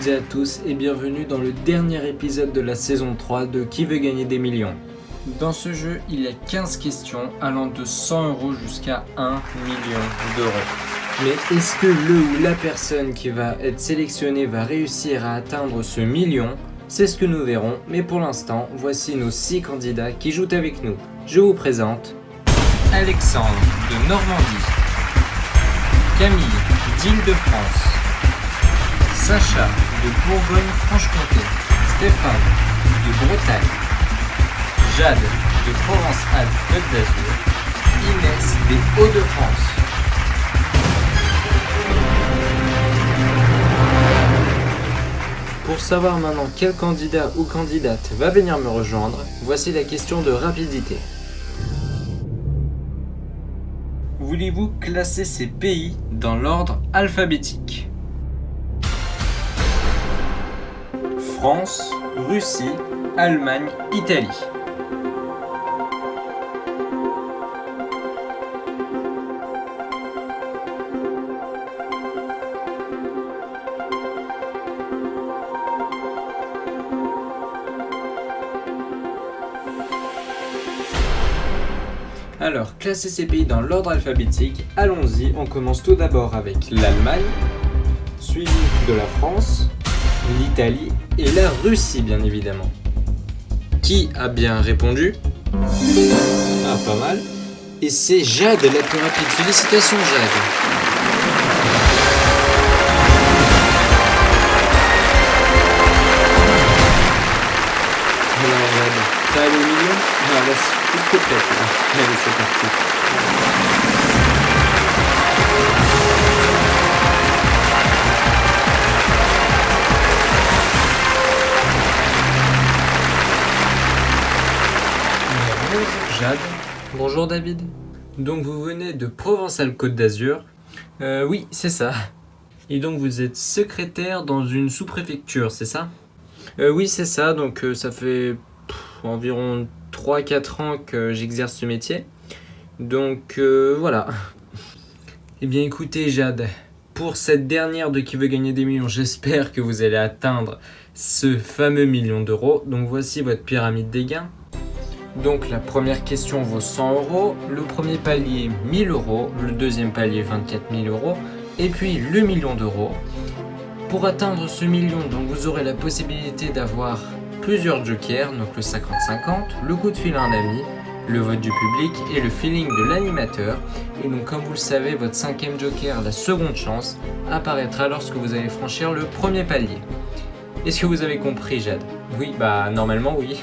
toutes et à tous et bienvenue dans le dernier épisode de la saison 3 de Qui veut gagner des millions. Dans ce jeu, il y a 15 questions allant de 100 € jusqu'à 1 million d'euros. Mais est-ce que le ou la personne qui va être sélectionnée va réussir à atteindre ce million ? C'est ce que nous verrons, mais pour l'instant, voici nos 6 candidats qui jouent avec nous. Je vous présente Alexandre de Normandie, Camille d'Île-de-France, Sacha de Bourgogne-Franche-Comté, Stéphane de Bretagne, Jade de Provence-Alpes-Côte d'Azur, Inès des Hauts-de-France. Pour savoir maintenant quel candidat ou candidate va venir me rejoindre, voici la question de rapidité. Voulez-vous classer ces pays dans l'ordre alphabétique ? France, Russie, Allemagne, Italie. Alors, classer ces pays dans l'ordre alphabétique, allons-y, on commence tout d'abord avec l'Allemagne, suivi de la France, l'Italie et la Russie bien évidemment. Qui a bien répondu ? Ah, pas mal. Et c'est Jade la plus rapide. Félicitations Jade. Alors Jade, t'as allé au million ? Ah là, c'est plus que prêt là. Allez, c'est parti. Bonjour Jade. Bonjour David. Donc vous venez de Provence-Alpes-Côte d'Azur. Oui, c'est ça. Et donc vous êtes secrétaire dans une sous-préfecture, c'est ça ? Oui, c'est ça. Donc ça fait environ 3-4 ans que j'exerce ce métier. Donc voilà. Eh bien écoutez Jade, pour cette dernière de Qui veut gagner des millions, j'espère que vous allez atteindre ce fameux million d'euros. Donc voici votre pyramide des gains. Donc la première question vaut 100 €, le premier palier 1000 €, le deuxième palier 24 000 € et puis le million d'euros. Pour atteindre ce million, donc vous aurez la possibilité d'avoir plusieurs jokers, donc le 50-50, le coup de fil à un ami, le vote du public et le feeling de l'animateur. Et donc comme vous le savez, votre 5e joker, la seconde chance, apparaîtra lorsque vous allez franchir le premier palier. Est-ce que vous avez compris Jade ? Oui, normalement oui.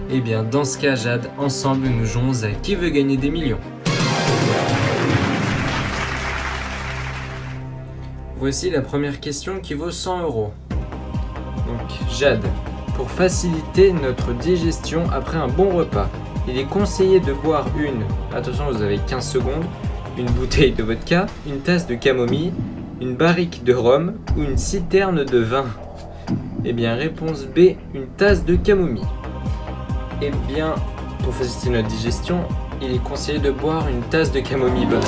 Eh bien, dans ce cas, Jade, ensemble, nous jouons à Qui veut gagner des millions. Voici la première question qui vaut 100 €. Donc, Jade, pour faciliter notre digestion après un bon repas, il est conseillé de boire attention, vous avez 15 secondes, une bouteille de vodka, une tasse de camomille, une barrique de rhum ou une citerne de vin. Eh bien, réponse B, une tasse de camomille. Eh bien, pour faciliter notre digestion, il est conseillé de boire une tasse de camomille bonne.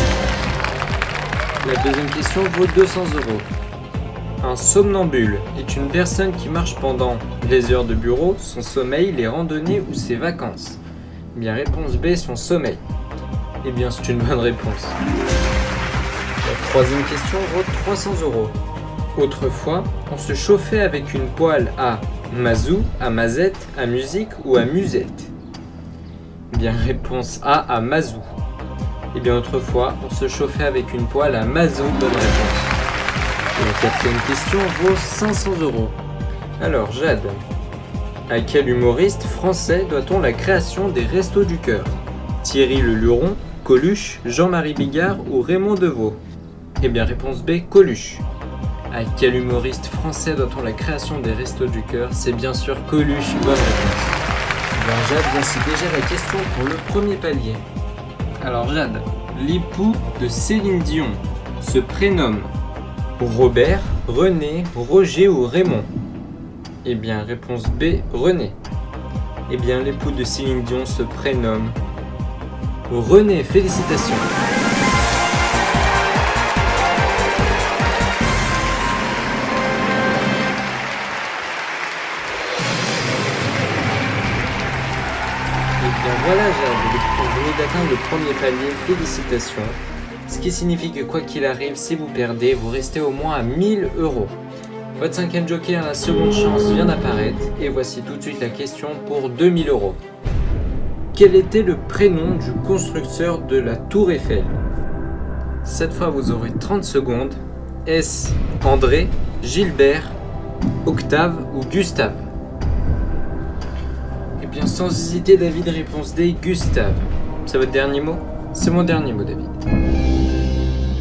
La deuxième question vaut 200 €. Un somnambule est une personne qui marche pendant les heures de bureau, son sommeil, les randonnées ou ses vacances. Eh bien, réponse B, son sommeil. Eh bien, c'est une bonne réponse. La troisième question vaut 300 €. Autrefois, on se chauffait avec une poêle à mazou, à mazette, à musique ou à musette. Bien, réponse A, à mazou. Et bien, autrefois, on se chauffait avec une poêle à mazou, bonne réponse. Et la quatrième question vaut 500 €. Alors, Jade, à quel humoriste français doit-on la création des Restos du Cœur ? Thierry Le Luron, Coluche, Jean-Marie Bigard ou Raymond Devos ? Eh bien, réponse B, Coluche. À quel humoriste français doit-on la création des Restos du Cœur ? C'est bien sûr Coluche, bonne réponse. Bien Jade, voici déjà la question pour le premier palier. Alors Jade, l'époux de Céline Dion se prénomme Robert, René, Roger ou Raymond ? Eh bien, réponse B, René. Eh bien, l'époux de Céline Dion se prénomme René, félicitations. Voilà Jade, vous venez d'atteindre le premier palier, félicitations. Ce qui signifie que quoi qu'il arrive, si vous perdez, vous restez au moins à 1000 euros. Votre cinquième joker, la seconde chance, vient d'apparaître. Et voici tout de suite la question pour 2000 euros. Quel était le prénom du constructeur de la Tour Eiffel? Cette fois, vous aurez 30 secondes. Est-ce André, Gilbert, Octave ou Gustave? Eh bien, sans hésiter, David, réponse D, Gustave. C'est votre dernier mot? C'est mon dernier mot, David.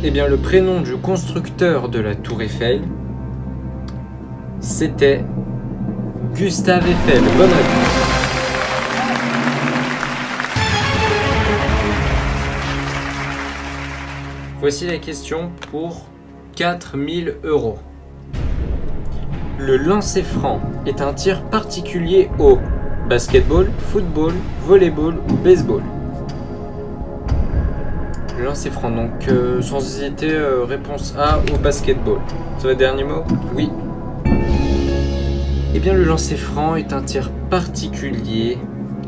Eh bien, le prénom du constructeur de la Tour Eiffel, c'était Gustave Eiffel. Bonne réponse. Voici la question pour 4000 euros. Le lancer franc est un tir particulier au basketball, football, volleyball ou baseball. Le lancer franc, donc sans hésiter, réponse A au basketball. C'est votre dernier mot? Oui. Eh bien, le lancer franc est un tir particulier.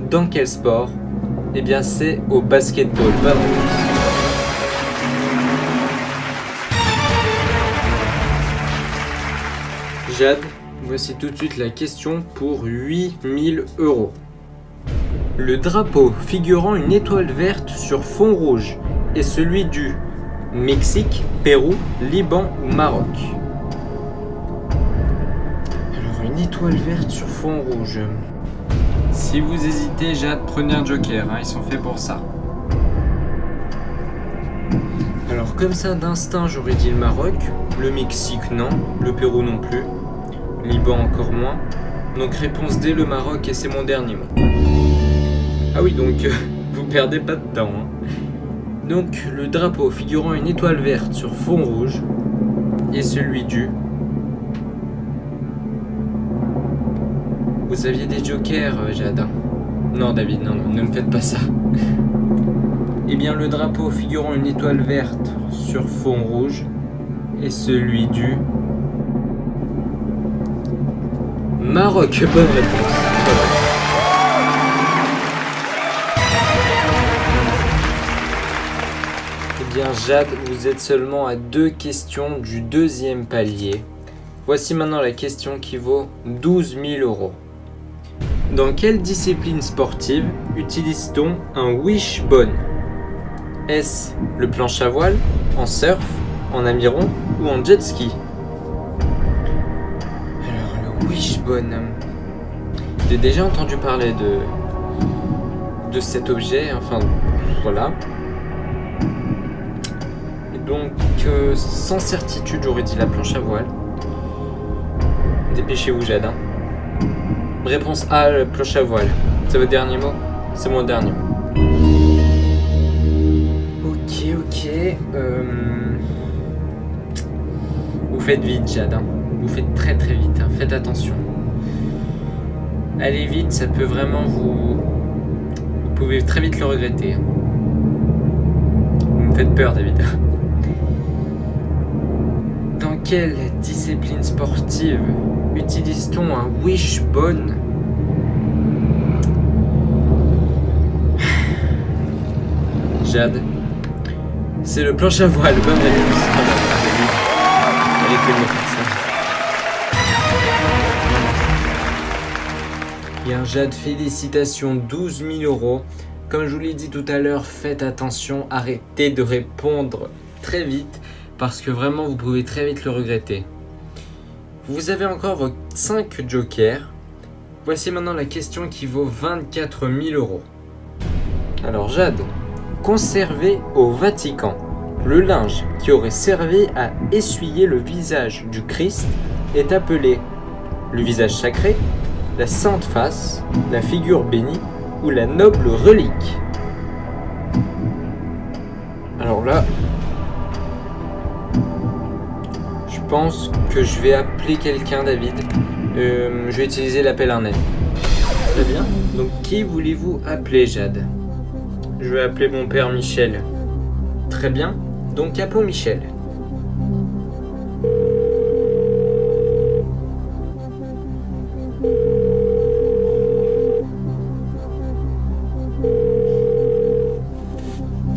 Dans quel sport? Eh bien, c'est au basketball. Bonne réponse. Jade, voici tout de suite la question pour 8000 euros. Le drapeau figurant une étoile verte sur fond rouge est celui du Mexique, Pérou, Liban ou Maroc? Alors, une étoile verte sur fond rouge. Si vous hésitez, Jade, prenez un joker, ils sont faits pour ça. Alors, comme ça, d'instinct, j'aurais dit le Maroc, le Mexique, non, le Pérou non plus. Liban encore moins. Donc réponse D, le Maroc, et c'est mon dernier mot. Ah oui, donc vous perdez pas de temps. Donc le drapeau figurant une étoile verte sur fond rouge est celui du... Vous aviez des jokers, Jade? Non, David, non, ne me faites pas ça. Eh bien, le drapeau figurant une étoile verte sur fond rouge est celui du... Maroc, bonne réponse. Eh bien, Jade, vous êtes seulement à 2 questions du deuxième palier. Voici maintenant la question qui vaut 12 000 euros. Dans quelle discipline sportive utilise-t-on un wishbone? Est-ce le planche à voile, en surf, en aviron ou en jet ski? Wishbone. J'ai déjà entendu parler de cet objet, enfin voilà. Et donc, sans certitude, j'aurais dit la planche à voile. Dépêchez-vous, Jade. Réponse A, la planche à voile. C'est votre dernier mot? C'est mon dernier mot. Ok. Vous faites vite, Jade. Vous faites très très vite, faites attention. Allez vite, ça peut vraiment vous pouvez très vite le regretter. Vous me faites peur, David. Dans quelle discipline sportive utilise-t-on un wishbone? Jade, c'est le planche à voile, bonne réponse. Elle était bonne pour ça. Bien, Jade, félicitations, 12 000 euros. Comme je vous l'ai dit tout à l'heure, faites attention, arrêtez de répondre très vite parce que vraiment vous pouvez très vite le regretter. Vous avez encore vos 5 jokers. Voici maintenant la question qui vaut 24 000 euros. Alors Jade, conservé au Vatican, le linge qui aurait servi à essuyer le visage du Christ est appelé le visage sacré, la sainte face, la figure bénie ou la noble relique. Alors là, je pense que je vais appeler quelqu'un, David. Je vais utiliser l'appel un ami. Très bien. Donc qui voulez-vous appeler, Jade? Je vais appeler mon père Michel. Très bien. Donc appelons Michel.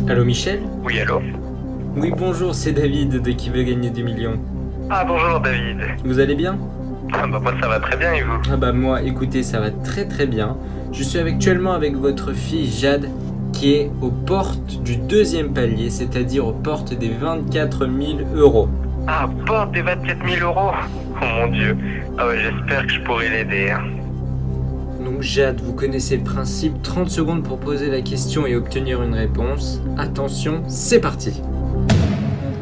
Allô Michel? Oui, allô? Oui bonjour, c'est David de Qui veut gagner des millions. Ah, bonjour David. Vous allez bien? Ah, bah moi ça va très bien et vous? Ah bah moi écoutez ça va très très bien. Je suis actuellement avec votre fille Jade qui est aux portes du deuxième palier, c'est-à-dire aux portes des 24 000 euros. Ah, porte des 24 000 euros? Oh mon dieu. Ah ouais, j'espère que je pourrai l'aider. Hein. Donc Jade, vous connaissez le principe, 30 secondes pour poser la question et obtenir une réponse. Attention, c'est parti.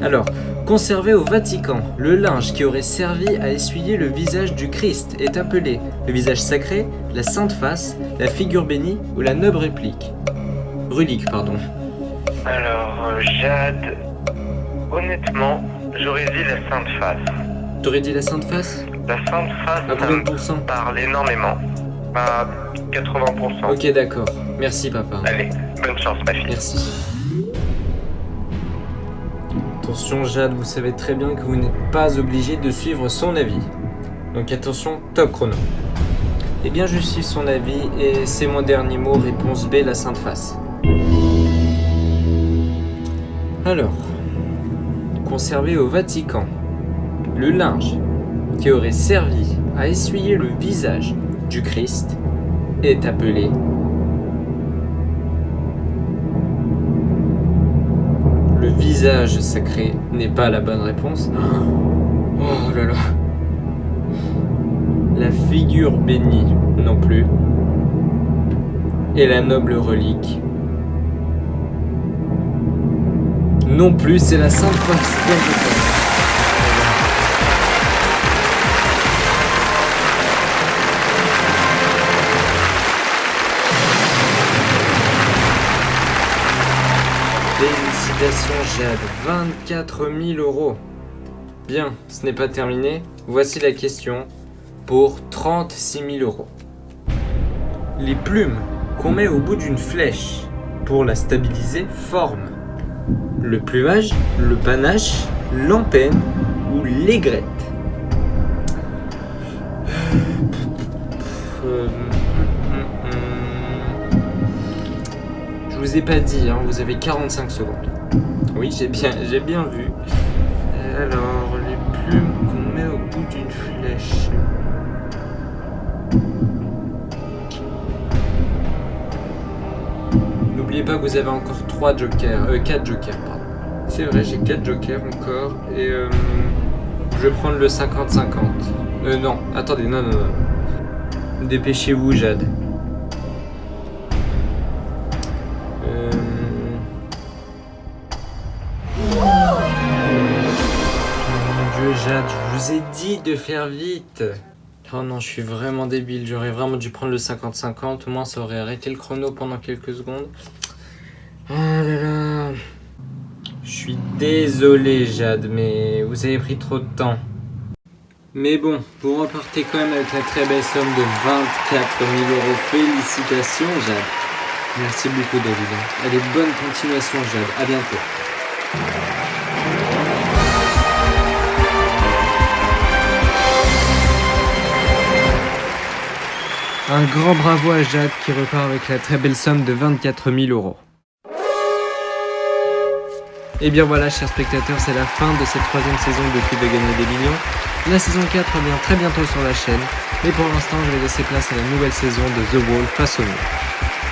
Alors, conservé au Vatican, le linge qui aurait servi à essuyer le visage du Christ est appelé le visage sacré, la sainte face, la figure bénie ou la noble relique, pardon. Alors, Jade, honnêtement, j'aurais dit la sainte face. T'aurais dit la sainte face? La sainte face, À combien de pourcents? parle énormément. À 80%. Ok d'accord, merci papa. Allez, bonne chance ma fille. Merci. Attention Jade, vous savez très bien que vous n'êtes pas obligé de suivre son avis. Donc attention, top chrono. Eh bien je suis son avis et c'est mon dernier mot, réponse B, la sainte face. Alors, conservé au Vatican, le linge qui aurait servi à essuyer le visage du Christ est appelé le visage sacré n'est pas la bonne réponse. Oh là là. La figure bénie non plus. Et la noble relique non plus, c'est la sainte face. Félicitations Jade, 24 000 euros. Bien, ce n'est pas terminé. Voici la question pour 36 000 euros. Les plumes qu'on met au bout d'une flèche pour la stabiliser forment le plumage, le panache, l'empenne ou l'aigrette. Je vous ai pas dit, hein, vous avez 45 secondes. Oui, j'ai bien vu. Alors, les plumes qu'on met au bout d'une flèche. N'oubliez pas que vous avez encore 4 jokers, pardon. C'est vrai, j'ai 4 jokers encore. Et je vais prendre le 50-50. Non, attendez, non. Dépêchez-vous, Jade. Jade, je vous ai dit de faire vite. Oh non, je suis vraiment débile. J'aurais vraiment dû prendre le 50-50. Au moins, ça aurait arrêté le chrono pendant quelques secondes. Oh là là. Je suis désolé, Jade, mais vous avez pris trop de temps. Mais bon, vous repartez quand même avec la très belle somme de 24 000 euros. Félicitations, Jade. Merci beaucoup, David. Allez, bonne continuation, Jade. À bientôt. Un grand bravo à Jade qui repart avec la très belle somme de 24 000 euros. Et bien voilà, chers spectateurs, c'est la fin de cette 3e saison de Qui veut gagner des millions. La saison 4 revient très bientôt sur la chaîne, mais pour l'instant, je vais laisser place à la nouvelle saison de The Wall face au mur.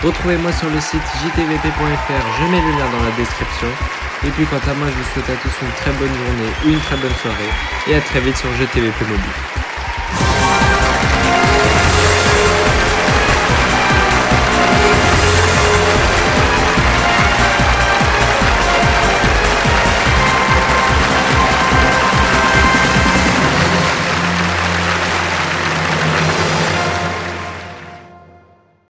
Retrouvez-moi sur le site jtvp.fr, je mets le lien dans la description. Et puis quant à moi, je vous souhaite à tous une très bonne journée ou une très bonne soirée, et à très vite sur GTVP Mobile.